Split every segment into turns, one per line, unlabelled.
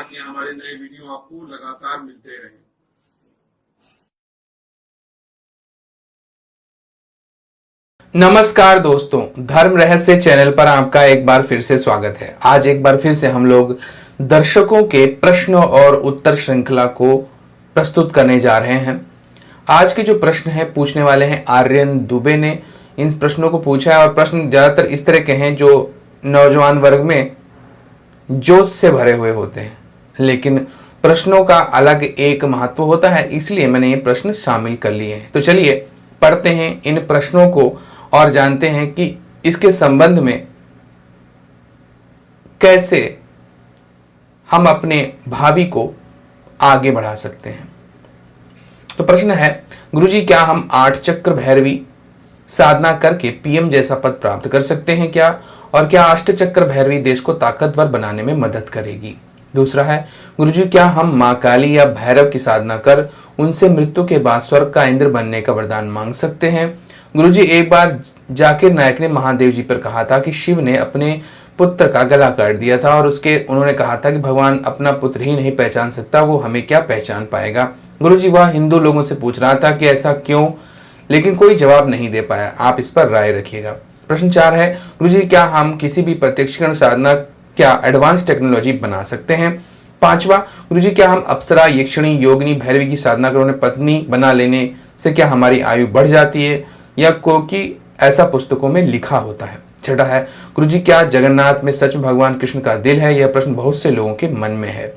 ताकि हमारे नए वीडियो आपको लगातार मिलते रहें।
नमस्कार दोस्तों, धर्म रहस्य चैनल पर आपका एक बार फिर से स्वागत है। आज एक बार फिर से हम लोग दर्शकों के प्रश्न और उत्तर श्रृंखला को प्रस्तुत करने जा रहे हैं। आज के जो प्रश्न है पूछने वाले हैं आर्यन दुबे ने इन प्रश्नों को पूछा है और प्रश्न ज्यादातर इस तरह के हैं जो नौजवान वर्ग में जोश से भरे हुए होते हैं, लेकिन प्रश्नों का अलग एक महत्व होता है, इसलिए मैंने ये प्रश्न शामिल कर लिए हैं। तो चलिए पढ़ते हैं इन प्रश्नों को और जानते हैं कि इसके संबंध में कैसे हम अपने भावी को आगे बढ़ा सकते हैं। तो प्रश्न है, गुरुजी क्या हम 8 चक्र भैरवी साधना करके पीएम जैसा पद प्राप्त कर सकते हैं क्या? और क्या अष्ट चक्र भैरवी देश को ताकतवर बनाने में मदद करेगी? दूसरा है, गुरुजी क्या हम मां काली या भैरव की साधना कर उनसे मृत्यु के बाद स्वर्ग का इंद्र बनने का वरदान मांग सकते हैं? गुरुजी एक बार जाकिर नायक ने महादेव जी पर कहा था कि शिव ने अपने पुत्र का गला काट दिया था और उन्होंने कहा था कि भगवान अपना पुत्र ही नहीं पहचान सकता, वो हमें क्या पहचान पाएगा? गुरुजी वह हिंदू लोगों से पूछ रहा था कि ऐसा क्यों, लेकिन कोई जवाब नहीं दे पाया। आप इस पर राय रखिएगा। प्रश्न 4 है, गुरुजी क्या हम किसी भी प्रत्यक्षीकरण साधना क्या एडवांस टेक्नोलॉजी बना सकते हैं? 5वां, गुरुजी क्या हम अप्सरा, यक्षिणी, योगिनी, भैरवी की साधना कर उन्हें पत्नी बना लेने से क्या हमारी आयु बढ़ जाती है या क्योंकि ऐसा पुस्तकों में लिखा होता है? 6वां है, गुरुजी क्या जगन्नाथ में सच में भगवान कृष्ण का दिल है? यह प्रश्न बहुत से लोगों के मन में है।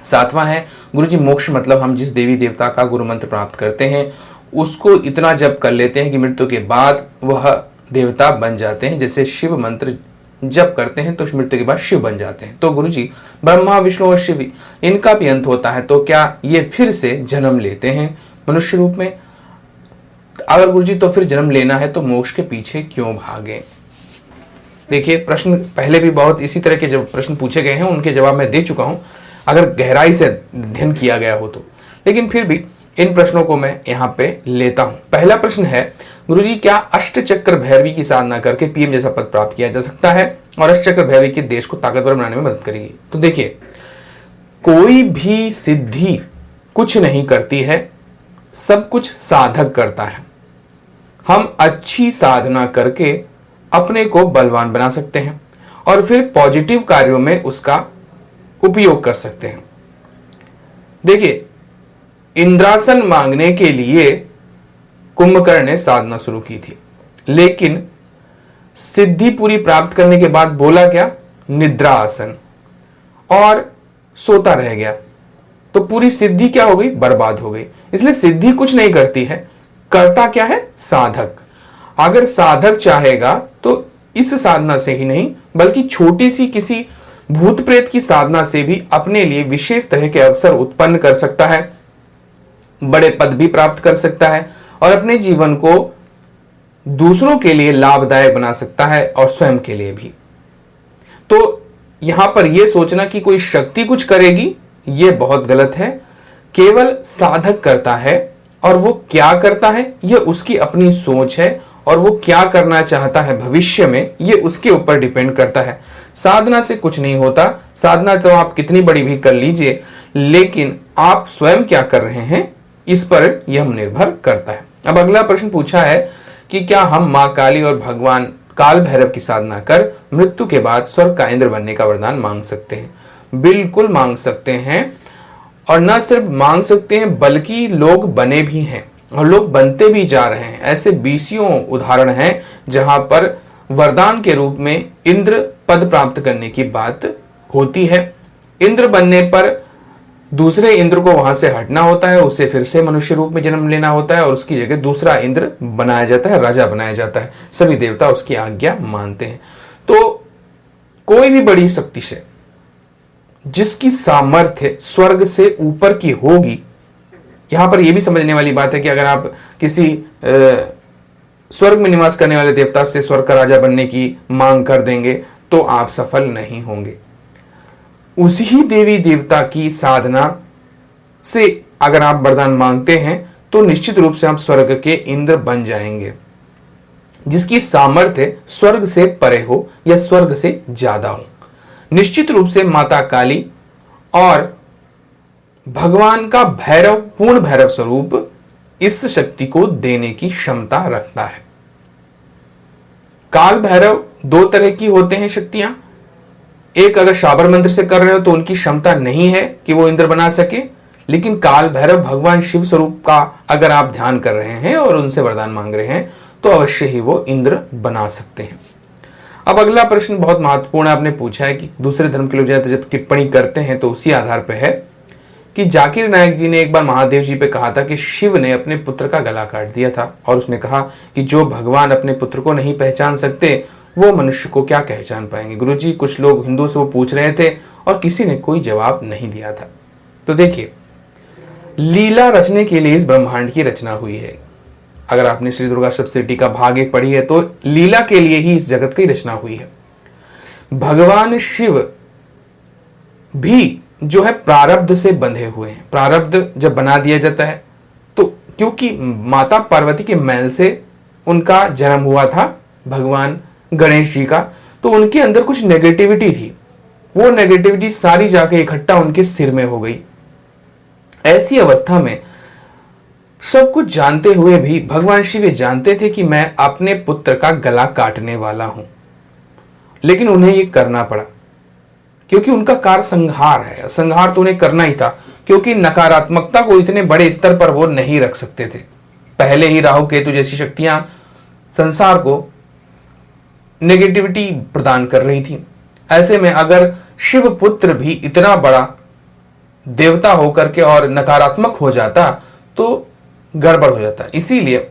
7वां है, गुरुजी मोक्ष मतलब हम जिस देवी देवता का गुरु मंत्र प्राप्त करते हैं उसको इतना जप कर लेते हैं कि मृत्यु के बाद वह देवता बन जाते हैं, जैसे शिव मंत्र जप करते हैं तो मृत्यु के बाद शिव बन जाते हैं। तो गुरुजी ब्रह्मा, विष्णु और शिव इनका भी अंत होता है, तो क्या ये फिर से जन्म लेते हैं मनुष्य रूप में? अगर गुरुजी तो फिर जन्म लेना है तो मोक्ष के पीछे क्यों भागे? देखिए, प्रश्न पहले भी बहुत इसी तरह के जब प्रश्न पूछे गए हैं उनके जवाब मैं दे चुका हूं, अगर गहराई से अध्ययन किया गया हो तो, लेकिन फिर भी इन प्रश्नों को मैं यहाँ पे लेता हूं। पहला प्रश्न है, गुरुजी क्या अष्ट चक्र भैरवी की साधना करके पीएम जैसा पद प्राप्त किया जा सकता है और अष्ट चक्र भैरवी के देश को ताकतवर बनाने में मदद करेगी? तो देखिए, कोई भी सिद्धि कुछ नहीं करती है, सब कुछ साधक करता है। हम अच्छी साधना करके अपने को बलवान बना सकते हैं और फिर पॉजिटिव कार्यों में उसका उपयोग कर सकते हैं। देखिए, इंद्रासन मांगने के लिए कुंभकर्ण ने साधना शुरू की थी, लेकिन सिद्धि पूरी प्राप्त करने के बाद बोला क्या? निद्रा आसन, और सोता रह गया, तो पूरी सिद्धि क्या हो गई? बर्बाद हो गई। इसलिए सिद्धि कुछ नहीं करती है, करता क्या है? साधक। अगर साधक चाहेगा तो इस साधना से ही नहीं बल्कि छोटी सी किसी भूत प्रेत की साधना से भी अपने लिए विशेष तरह के अवसर उत्पन्न कर सकता है, बड़े पद भी प्राप्त कर सकता है और अपने जीवन को दूसरों के लिए लाभदायक बना सकता है और स्वयं के लिए भी। तो यहां पर यह सोचना कि कोई शक्ति कुछ करेगी, यह बहुत गलत है। केवल साधक करता है और वो क्या करता है यह उसकी अपनी सोच है और वो क्या करना चाहता है भविष्य में यह उसके ऊपर डिपेंड करता है। साधना से कुछ नहीं होता, साधना तो आप कितनी बड़ी भी कर लीजिए, लेकिन आप स्वयं क्या कर रहे हैं इस पर यह निर्भर करता है। अब अगला प्रश्न पूछा है कि क्या हम मां काली और भगवान काल भैरव की साधना कर मृत्यु के बाद स्वर्ग का इंद्र बनने का वरदान मांग सकते हैं? बिल्कुल मांग सकते हैं, और न सिर्फ मांग सकते हैं बल्कि लोग बने भी हैं और लोग बनते भी जा रहे हैं। ऐसे बीसियों उदाहरण हैं जहां पर वरदान के रूप में इंद्र पद प्राप्त करने की बात होती है। इंद्र बनने पर दूसरे इंद्र को वहां से हटना होता है, उसे फिर से मनुष्य रूप में जन्म लेना होता है और उसकी जगह दूसरा इंद्र बनाया जाता है, राजा बनाया जाता है। सभी देवता उसकी आज्ञा मानते हैं। तो कोई भी बड़ी शक्ति से जिसकी सामर्थ्य स्वर्ग से ऊपर की होगी, यहां पर यह भी समझने वाली बात है कि अगर आप किसी स्वर्ग में निवास करने वाले देवता से स्वर्ग का राजा बनने की मांग कर देंगे तो आप सफल नहीं होंगे। उसी देवी देवता की साधना से अगर आप वरदान मांगते हैं तो निश्चित रूप से आप स्वर्ग के इंद्र बन जाएंगे, जिसकी सामर्थ्य स्वर्ग से परे हो या स्वर्ग से ज्यादा हो। निश्चित रूप से माता काली और भगवान का भैरव, पूर्ण भैरव स्वरूप इस शक्ति को देने की क्षमता रखता है। काल भैरव दो तरह की होते हैं शक्तियां। एक, अगर शाबर मंत्र से कर रहे हो तो उनकी क्षमता नहीं है कि वो इंद्र बना सके, लेकिन काल भैरव भगवान शिव स्वरूप का अगर आप ध्यान कर रहे हैं और उनसे वरदान मांग रहे हैं तो अवश्य ही वो इंद्र बना सकते हैं। अब अगला प्रश्न बहुत महत्वपूर्ण आपने पूछा है कि दूसरे धर्म के लोग जब टिप्पणी करते हैं तो उसी आधार पर है कि जाकिर नायक जी ने एक बार महादेव जी पे कहा था कि शिव ने अपने पुत्र का गला काट दिया था, और उसने कहा कि जो भगवान अपने पुत्र को नहीं पहचान सकते वो मनुष्य को क्या पहचान पाएंगे। गुरुजी, कुछ लोग हिंदुओं से वो पूछ रहे थे और किसी ने कोई जवाब नहीं दिया था। तो देखिए, लीला रचने के लिए इस ब्रह्मांड की रचना हुई है। अगर आपने श्री दुर्गा सप्तशती का भाग 1 पढ़ी है तो लीला के लिए ही इस जगत की रचना हुई है। भगवान शिव भी जो है प्रारब्ध से बंधे हुए हैं। प्रारब्ध जब बना दिया जाता है तो क्योंकि माता पार्वती के मैल से उनका जन्म हुआ था भगवान गणेश जी का, तो उनके अंदर कुछ नेगेटिविटी थी। वो नेगेटिविटी सारी जाके इकट्ठा उनके सिर में हो गई। ऐसी अवस्था में सब कुछ जानते हुए भी भगवान शिव ये जानते थे कि मैं अपने पुत्र का गला काटने वाला हूं, लेकिन उन्हें ये करना पड़ा क्योंकि उनका कार्य संहार है। संहार तो उन्हें करना ही था क्योंकि नकारात्मकता को इतने बड़े स्तर पर वो नहीं रख सकते थे। पहले ही राहु केतु जैसी शक्तियां संसार को नेगेटिविटी प्रदान कर रही थी। ऐसे में अगर शिव पुत्र भी इतना बड़ा देवता होकर के और नकारात्मक हो जाता तो गड़बड़ हो जाता, इसीलिए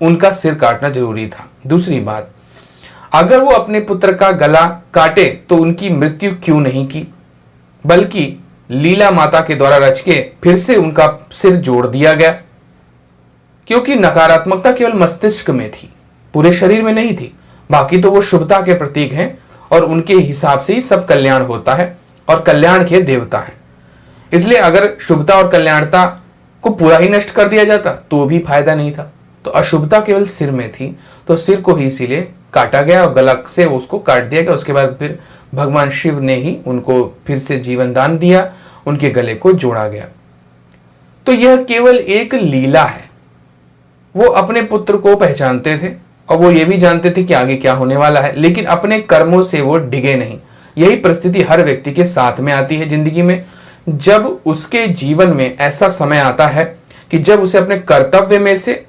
उनका सिर काटना जरूरी था। दूसरी बात, अगर वो अपने पुत्र का गला काटे तो उनकी मृत्यु क्यों नहीं की, बल्कि लीला माता के द्वारा रच के फिर से उनका सिर जोड़ दिया गया, क्योंकि नकारात्मकता केवल मस्तिष्क में थी, पूरे शरीर में नहीं थी। बाकी तो वो शुभता के प्रतीक हैं और उनके हिसाब से ही सब कल्याण होता है और कल्याण के देवता हैं। इसलिए अगर शुभता और कल्याणता को पूरा ही नष्ट कर दिया जाता तो भी फायदा नहीं था। तो अशुभता केवल सिर में थी, तो सिर को ही इसीलिए काटा गया और गला से उसको काट दिया गया। उसके बाद फिर भगवान शिव ने ही उनको फिर से जीवन दान दिया, उनके गले को जोड़ा गया। तो यह केवल एक लीला है। वो अपने पुत्र को पहचानते थे और वो ये भी जानते थे कि आगे क्या होने वाला है, लेकिन अपने कर्मों से वो डिगे नहीं। यही परिस्थिति हर व्यक्ति के साथ में आती है जिंदगी में। जब उसके जीवन में ऐसा समय आता है कि जब उसे अपने कर्तव्य में से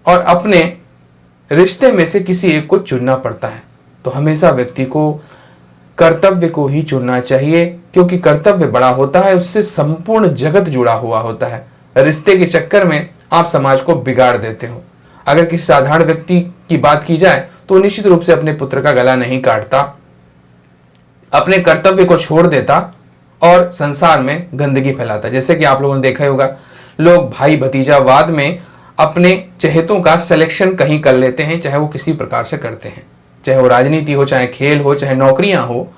और अपने रिश्ते में से किसी एक को चुनना पड़ता है, तो हमेशा व्यक्ति को कर्तव्य को ही चुनना चाहिए, क्योंकि कर्तव्य बड़ा होता है, उससे संपूर्ण जगत जुड़ा हुआ होता है। रिश्ते के चक्कर में आप समाज को बिगाड़ देते हो। अगर किसी साधारण व्यक्ति की बात की जाए तो निश्चित रूप से अपने पुत्र का गला नहीं काटता, अपने कर्तव्य को छोड़ देता और संसार में गंदगी फैलाता। जैसे कि आप लोगों ने देखा ही होगा, लोग भाई भतीजावाद में अपने चहेतों का सिलेक्शन कहीं कर लेते हैं, चाहे वो किसी प्रकार से करते हैं, चाहे वो राजनीति हो, चाहे खेल हो, चाहे नौकरियां हो,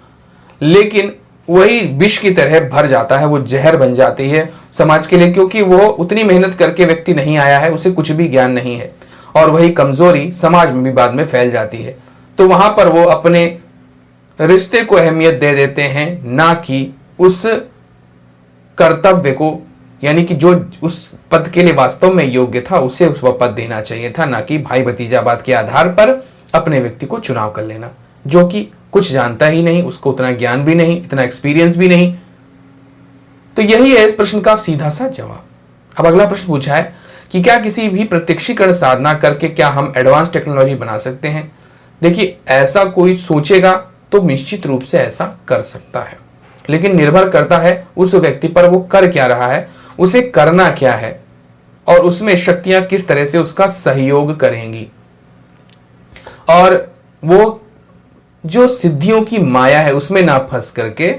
लेकिन वही विष की तरह भर जाता है, वो जहर बन जाती है समाज के लिए, क्योंकि वो उतनी मेहनत करके व्यक्ति नहीं आया है, उसे कुछ भी ज्ञान नहीं है, और वही कमजोरी समाज में भी बाद में फैल जाती है। तो वहां पर वो अपने रिश्ते को अहमियत दे देते हैं, ना कि उस कर्तव्य को, यानी कि जो उस पद के लिए वास्तव में योग्य था उसे उस वह पद देना चाहिए था, ना कि भाई भतीजावाद के आधार पर अपने व्यक्ति को चुनाव कर लेना, जो कि कुछ जानता ही नहीं, उसको उतना ज्ञान भी नहीं, इतना एक्सपीरियंस भी नहीं। तो यही है इस प्रश्न का सीधा सा जवाब। अब अगला प्रश्न पूछा है कि क्या किसी भी प्रत्यक्षीकरण साधना करके क्या हम एडवांस टेक्नोलॉजी बना सकते हैं। देखिए, ऐसा कोई सोचेगा तो निश्चित रूप से ऐसा कर सकता है, लेकिन निर्भर करता है उस व्यक्ति पर, वो कर क्या रहा है, उसे करना क्या है, और उसमें शक्तियां किस तरह से उसका सहयोग करेंगी। और वो जो सिद्धियों की माया है उसमें ना फंस करके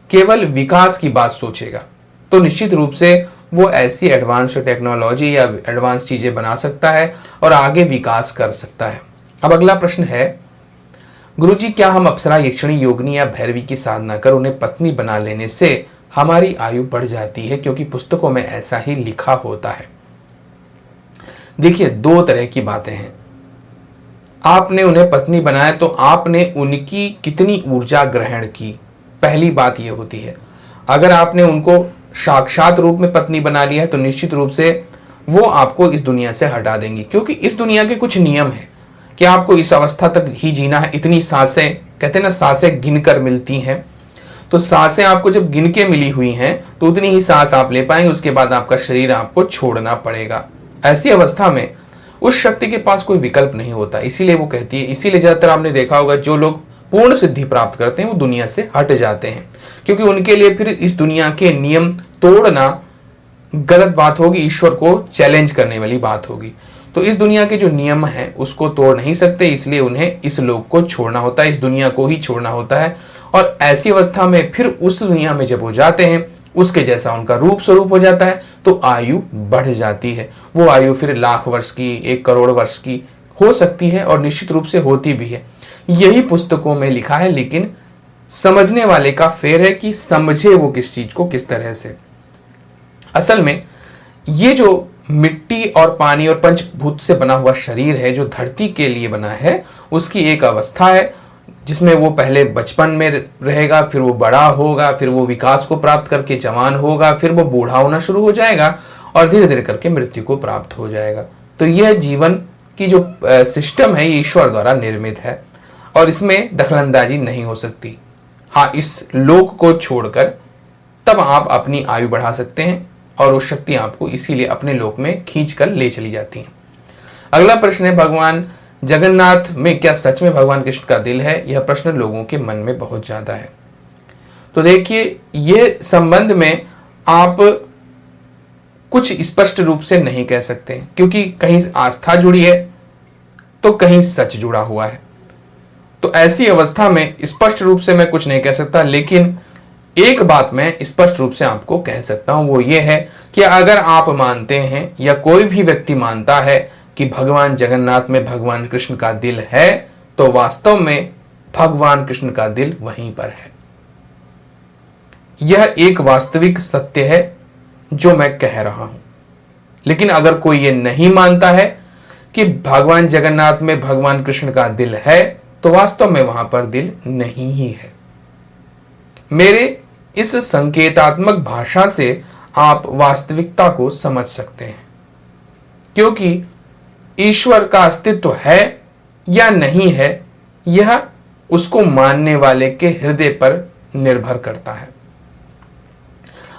केवल विकास की बात सोचेगा, तो निश्चित रूप से वो ऐसी एडवांस टेक्नोलॉजी या एडवांस चीजें बना सकता है और आगे विकास कर सकता है। अब अगला प्रश्न है, गुरुजी क्या हम अप्सरा, यक्षिणी, योगिनी या भैरवी की साधना कर उन्हें पत्नी बना लेने से हमारी आयु बढ़ जाती है, क्योंकि पुस्तकों में ऐसा ही लिखा होता है। देखिए, दो तरह की बातें हैं। आपने उन्हें पत्नी बनाया तो आपने उनकी कितनी ऊर्जा ग्रहण की, पहली बात यह होती है। अगर आपने उनको साक्षात रूप में पत्नी बना लिया है तो निश्चित रूप से वो आपको इस दुनिया से हटा देंगी, क्योंकि इस दुनिया के कुछ नियम है कि आपको इस अवस्था तक ही जीना है। इतनी सांसें, कहते हैं ना, सांसें गिन कर मिलती हैं, तो सांसें आपको जब गिन के मिली हुई हैं तो उतनी ही सांस आप ले पाएंगे, उसके बाद आपका शरीर आपको छोड़ना पड़ेगा। ऐसी अवस्था में उस शक्ति के पास कोई विकल्प नहीं होता, इसीलिए वो कहती है। इसीलिए ज्यादातर आपने देखा होगा जो लोग पूर्ण सिद्धि प्राप्त करते हैं वो दुनिया से हट जाते हैं, क्योंकि उनके लिए फिर इस दुनिया के नियम तोड़ना गलत बात होगी, ईश्वर को चैलेंज करने वाली बात होगी। तो इस दुनिया के जो नियम हैं उसको तोड़ नहीं सकते, इसलिए उन्हें इस लोक को छोड़ना होता है, इस दुनिया को ही छोड़ना होता है। और ऐसी अवस्था में फिर उस दुनिया में जब वो जाते हैं उसके जैसा उनका रूप स्वरूप हो जाता है, तो आयु बढ़ जाती है। वो आयु फिर लाख वर्ष की, 1 करोड़ वर्ष की हो सकती है, और निश्चित रूप से होती भी है। यही पुस्तकों में लिखा है, लेकिन समझने वाले का फेर है कि समझे वो किस चीज को किस तरह से। असल में ये जो मिट्टी और पानी और पंचभूत से बना हुआ शरीर है जो धरती के लिए बना है, उसकी एक अवस्था है जिसमें वो पहले बचपन में रहेगा, फिर वो बड़ा होगा, फिर वो विकास को प्राप्त करके जवान होगा, फिर वो बूढ़ा होना शुरू हो जाएगा और धीरे धीरे करके मृत्यु को प्राप्त हो जाएगा। तो यह जीवन की जो सिस्टम है ये ईश्वर द्वारा निर्मित है और इसमें दखलंदाजी नहीं हो सकती। हाँ, इस लोक को छोड़कर तब आप अपनी आयु बढ़ा सकते हैं और वो शक्ति आपको इसीलिए अपने लोक में खींच कर ले चली जाती है। अगला प्रश्न है, भगवान जगन्नाथ में क्या सच में भगवान कृष्ण का दिल है? यह प्रश्न लोगों के मन में बहुत ज्यादा है। तो देखिए, ये संबंध में आप कुछ स्पष्ट रूप से नहीं कह सकते, क्योंकि कहीं आस्था जुड़ी है तो कहीं सच जुड़ा हुआ है। तो ऐसी अवस्था में स्पष्ट रूप से मैं कुछ नहीं कह सकता, लेकिन एक बात मैं स्पष्ट रूप से आपको कह सकता हूं, वो ये है कि अगर आप मानते हैं या कोई भी व्यक्ति मानता है कि भगवान जगन्नाथ में भगवान कृष्ण का दिल है, तो वास्तव में भगवान कृष्ण का दिल वहीं पर है। यह एक वास्तविक सत्य है जो मैं कह रहा हूं। लेकिन अगर कोई ये नहीं मानता है कि भगवान जगन्नाथ में भगवान कृष्ण का दिल है, तो वास्तव में वहां पर दिल नहीं ही है। मेरे इस संकेतात्मक भाषा से आप वास्तविकता को समझ सकते हैं, क्योंकि ईश्वर का अस्तित्व है या नहीं है यह उसको मानने वाले के हृदय पर निर्भर करता है।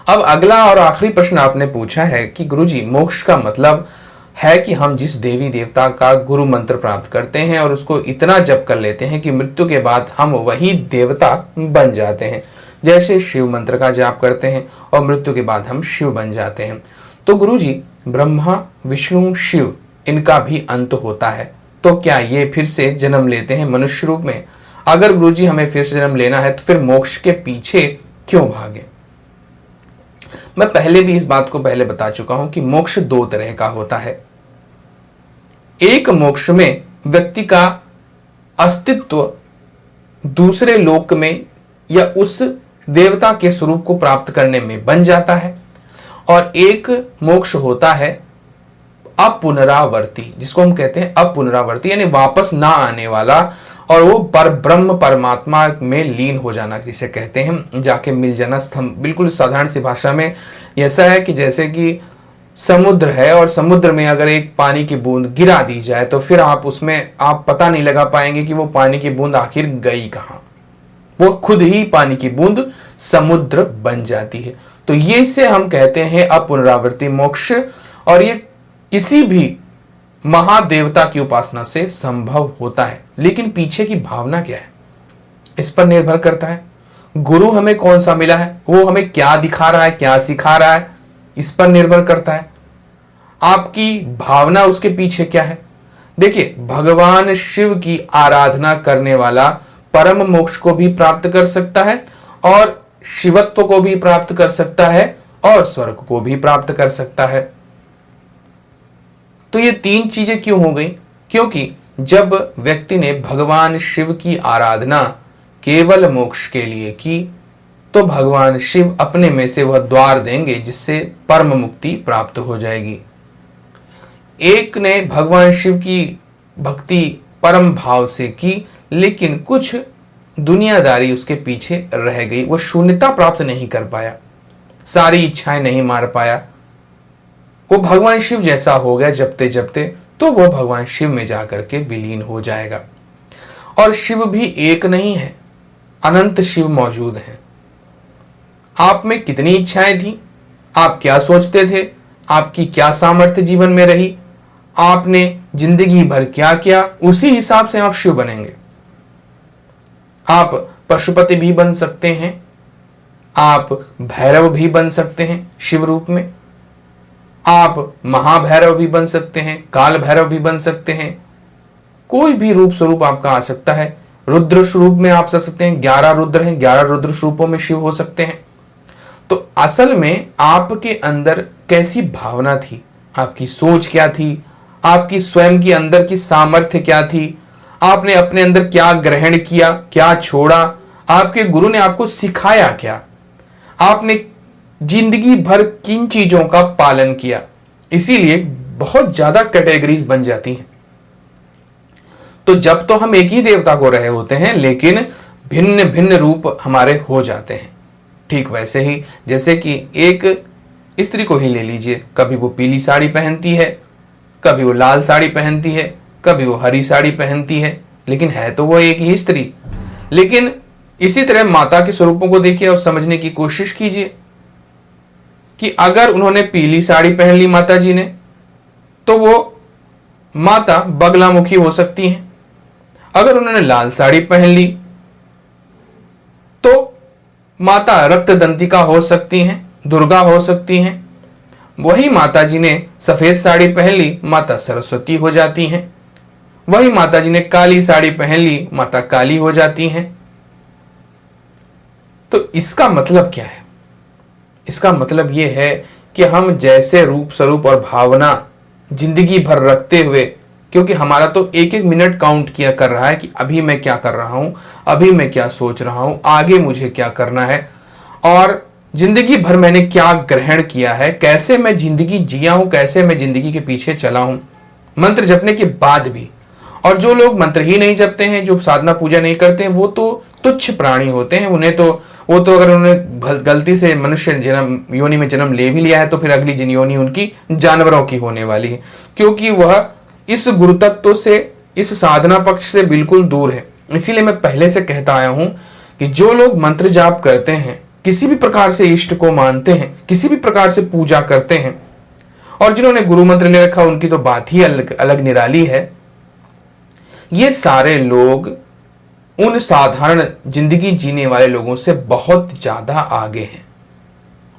अब अगला और आखिरी प्रश्न आपने पूछा है कि गुरुजी, मोक्ष का मतलब है कि हम जिस देवी देवता का गुरु मंत्र प्राप्त करते हैं और उसको इतना जप कर लेते हैं कि मृत्यु के बाद हम वही देवता बन जाते हैं, जैसे शिव मंत्र का जाप करते हैं और मृत्यु के बाद हम शिव बन जाते हैं। तो गुरुजी, ब्रह्मा विष्णु शिव इनका भी अंत होता है, तो क्या ये फिर से जन्म लेते हैं मनुष्य रूप में? अगर गुरुजी हमें फिर से जन्म लेना है तो फिर मोक्ष के पीछे क्यों भागे? मैं पहले भी इस बात को पहले बता चुका हूं कि मोक्ष 2 तरह का होता है। एक मोक्ष में व्यक्ति का अस्तित्व दूसरे लोक में या उस देवता के स्वरूप को प्राप्त करने में बन जाता है, और एक मोक्ष होता है अपुनरावर्ती, जिसको हम कहते हैं अपुनरावर्ती, यानी वापस ना आने वाला, और वो पर ब्रह्म परमात्मा में लीन हो जाना जिसे कहते हैं, जाके मिल जाना। बिल्कुल साधारण सी भाषा में ऐसा है कि जैसे कि समुद्र है और समुद्र में अगर एक पानी की बूंद गिरा दी जाए तो फिर आप उसमें आप पता नहीं लगा पाएंगे कि वो पानी की बूंद आखिर गई कहां, वो खुद ही पानी की बूंद समुद्र बन जाती है। तो ये से हम कहते हैं अपुनरावर्ती मोक्ष, और ये किसी भी महादेवता की उपासना से संभव होता है। लेकिन पीछे की भावना क्या है इस पर निर्भर करता है। गुरु हमें कौन सा मिला है, वो हमें क्या दिखा रहा है, क्या सिखा रहा है, इस पर निर्भर करता है। आपकी भावना उसके पीछे क्या है। देखिए, भगवान शिव की आराधना करने वाला परम मोक्ष को भी प्राप्त कर सकता है और शिवत्व को भी प्राप्त कर सकता है और स्वर्ग को भी प्राप्त कर सकता है। तो ये 3 चीजें क्यों हो गई? क्योंकि जब व्यक्ति ने भगवान शिव की आराधना केवल मोक्ष के लिए की, तो भगवान शिव अपने में से वह द्वार देंगे जिससे परम मुक्ति प्राप्त हो जाएगी। एक ने भगवान शिव की भक्ति परम भाव से की, लेकिन कुछ दुनियादारी उसके पीछे रह गई, वो शून्यता प्राप्त नहीं कर पाया, सारी इच्छाएं नहीं मार पाया, वो भगवान शिव जैसा हो गया जपते जपते, तो वो भगवान शिव में जाकर के विलीन हो जाएगा। और शिव भी एक नहीं है, अनंत शिव मौजूद हैं। आप में कितनी इच्छाएं थी, आप क्या सोचते थे, आपकी क्या सामर्थ्य जीवन में रही, आपने जिंदगी भर क्या किया, उसी हिसाब से आप शिव बनेंगे। आप पशुपति भी बन सकते हैं, आप भैरव भी बन सकते हैं शिव रूप में, आप महाभैरव भी बन सकते हैं, काल भैरव भी बन सकते हैं, कोई भी रूप स्वरूप आपका आ सकता है। रुद्र स्वरूप में आप जा सकते हैं, 11 रुद्र हैं, 11 रुद्र स्वरूपों में शिव हो सकते हैं। तो असल में आपके अंदर कैसी भावना थी, आपकी सोच क्या थी, आपकी स्वयं की अंदर की सामर्थ्य क्या थी, आपने अपने अंदर क्या ग्रहण किया, क्या छोड़ा, आपके गुरु ने आपको सिखाया क्या, आपने जिंदगी भर किन चीजों का पालन किया। इसीलिए बहुत ज्यादा कैटेगरीज बन जाती हैं। तो जब तो हम एक ही देवता को रहे होते हैं, लेकिन भिन्न भिन्न रूप हमारे हो जाते हैं। ठीक वैसे ही जैसे कि एक स्त्री को ही ले लीजिए, कभी वो पीली साड़ी पहनती है, कभी वो लाल साड़ी पहनती है, कभी वो हरी साड़ी पहनती है, लेकिन है तो वो एक ही स्त्री। लेकिन इसी तरह माता के स्वरूपों को देखिए और समझने की कोशिश कीजिए कि अगर उन्होंने पीली साड़ी पहन ली माता जी ने, तो वो माता बगलामुखी हो सकती हैं। अगर उन्होंने लाल साड़ी पहन ली तो माता रक्तदंतिका हो सकती हैं, दुर्गा हो सकती हैं। वही माता जी ने सफेद साड़ी पहन ली, माता सरस्वती हो जाती हैं। वही माता जी ने काली साड़ी पहन ली, माता काली हो जाती हैं। तो इसका मतलब क्या है? इसका मतलब यह है कि हम जैसे रूप स्वरूप और भावना जिंदगी भर रखते हुए, क्योंकि हमारा तो एक एक मिनट काउंट किया कर रहा है कि अभी मैं क्या कर रहा हूं, अभी मैं क्या सोच रहा हूं, आगे मुझे क्या करना है, और जिंदगी भर मैंने क्या ग्रहण किया है, कैसे मैं जिंदगी जिया हूं, कैसे मैं जिंदगी के पीछे चला हूं, मंत्र जपने के बाद भी। और जो लोग मंत्र ही नहीं जपते हैं, जो साधना पूजा नहीं करते हैं, वो तो तुच्छ प्राणी होते हैं। उन्हें तो वो तो अगर उन्होंने गलती से मनुष्य जन्म योनि में जन्म ले भी लिया है, तो फिर अगली जिन योनि उनकी जानवरों की होने वाली है, क्योंकि वह इस गुरुतत्व से, इस साधना पक्ष से बिल्कुल दूर है। इसीलिए मैं पहले से कहता आया हूं कि जो लोग मंत्र जाप करते हैं, किसी भी प्रकार से इष्ट को मानते हैं, किसी भी प्रकार से पूजा करते हैं, और जिन्होंने गुरु मंत्र ले रखा उनकी तो बात ही अलग निराली है। ये सारे लोग उन साधारण जिंदगी जीने वाले लोगों से बहुत ज्यादा आगे हैं।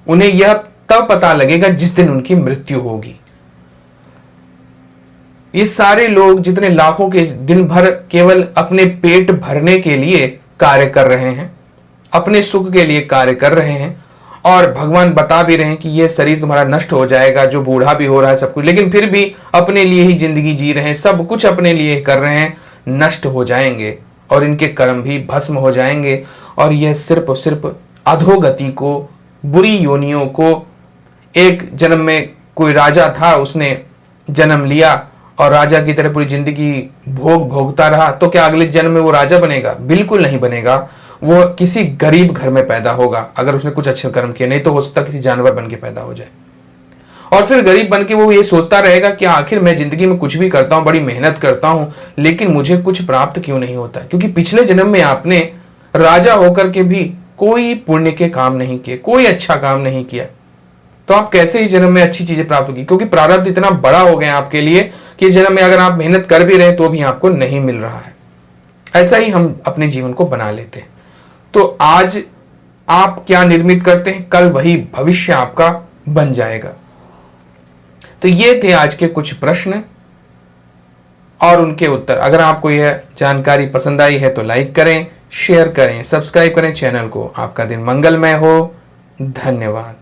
उन्हें यह तब पता लगेगा जिस दिन उनकी मृत्यु होगी। ये सारे लोग जितने लाखों के दिन भर केवल अपने पेट भरने के लिए कार्य कर रहे हैं, अपने सुख के लिए कार्य कर रहे हैं, और भगवान बता भी रहे हैं कि यह शरीर तुम्हारा नष्ट हो जाएगा, जो बूढ़ा भी हो रहा है सब कुछ, लेकिन फिर भी अपने लिए ही जिंदगी जी रहे हैं, सब कुछ अपने लिए कर रहे हैं, नष्ट हो जाएंगे और इनके कर्म भी भस्म हो जाएंगे। और यह सिर्फ और सिर्फ अधोगति को, बुरी योनियों को, एक जन्म में कोई राजा था, उसने जन्म लिया और राजा की तरह पूरी जिंदगी भोगता रहा, तो क्या अगले जन्म में वो राजा बनेगा? बिल्कुल नहीं बनेगा। वो किसी गरीब घर में पैदा होगा अगर उसने कुछ अच्छे कर्म किए, नहीं तो हो सकता किसी जानवर बन के पैदा हो जाए। और फिर गरीब बन के वो ये सोचता रहेगा कि आखिर मैं जिंदगी में कुछ भी करता हूं, बड़ी मेहनत करता हूं, लेकिन मुझे कुछ प्राप्त क्यों नहीं होता? क्योंकि पिछले जन्म में आपने राजा होकर के भी कोई पुण्य के काम नहीं किए, कोई अच्छा काम नहीं किया, तो आप कैसे ही जन्म में अच्छी चीजें प्राप्त होगी? क्योंकि प्रारब्ध इतना बड़ा हो गया आपके लिए कि जन्म में अगर आप मेहनत कर भी रहे तो भी आपको नहीं मिल रहा है। ऐसा ही हम अपने जीवन को बना लेते हैं। तो आज आप क्या निर्मित करते हैं, कल वही भविष्य आपका बन जाएगा। तो ये थे आज के कुछ प्रश्न और उनके उत्तर। अगर आपको यह जानकारी पसंद आई है तो लाइक करें, शेयर करें, सब्सक्राइब करें चैनल को। आपका दिन मंगलमय हो। धन्यवाद।